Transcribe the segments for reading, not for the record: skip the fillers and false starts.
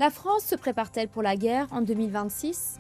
La France se prépare-t-elle pour la guerre en 2026 ?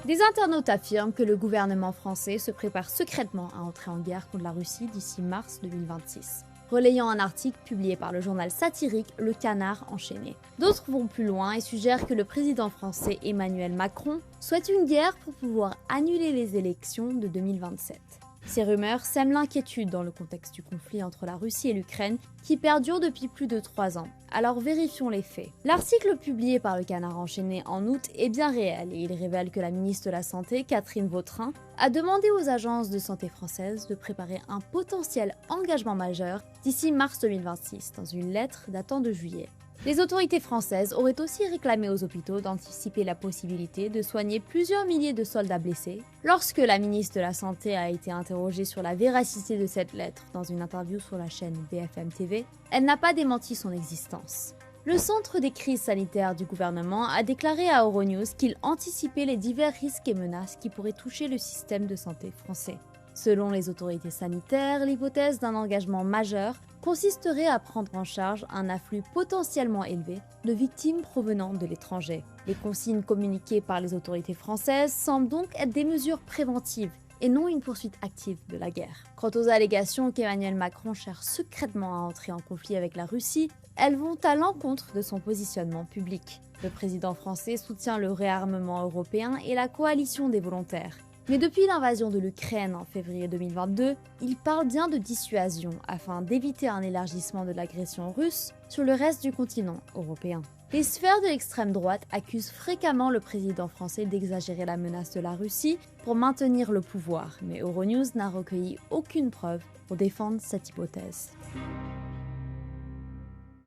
Des internautes affirment que le gouvernement français se prépare secrètement à entrer en guerre contre la Russie d'ici mars 2026, relayant un article publié par le journal satirique Le Canard enchaîné. D'autres vont plus loin et suggèrent que le président français Emmanuel Macron souhaite une guerre pour pouvoir annuler les élections de 2027. Ces rumeurs sèment l'inquiétude dans le contexte du conflit entre la Russie et l'Ukraine qui perdure depuis plus de 3 ans. Alors vérifions les faits. L'article publié par le Canard enchaîné en août est bien réel et il révèle que la ministre de la Santé, Catherine Vautrin, a demandé aux agences de santé françaises de préparer un potentiel engagement majeur d'ici mars 2026 dans une lettre datant de juillet. Les autorités françaises auraient aussi réclamé aux hôpitaux d'anticiper la possibilité de soigner plusieurs milliers de soldats blessés. Lorsque la ministre de la Santé a été interrogée sur la véracité de cette lettre dans une interview sur la chaîne BFM TV, elle n'a pas démenti son existence. Le Centre des crises sanitaires du gouvernement a déclaré à Euronews qu'il anticipait les divers risques et menaces qui pourraient toucher le système de santé français. Selon les autorités sanitaires, l'hypothèse d'un engagement majeur consisterait à prendre en charge un afflux potentiellement élevé de victimes provenant de l'étranger. Les consignes communiquées par les autorités françaises semblent donc être des mesures préventives et non une poursuite active de la guerre. Quant aux allégations qu'Emmanuel Macron cherche secrètement à entrer en conflit avec la Russie, elles vont à l'encontre de son positionnement public. Le président français soutient le réarmement européen et la coalition des volontaires. Mais depuis l'invasion de l'Ukraine en février 2022, il parle bien de dissuasion afin d'éviter un élargissement de l'agression russe sur le reste du continent européen. Les sphères de l'extrême droite accusent fréquemment le président français d'exagérer la menace de la Russie pour maintenir le pouvoir, mais Euronews n'a recueilli aucune preuve pour défendre cette hypothèse.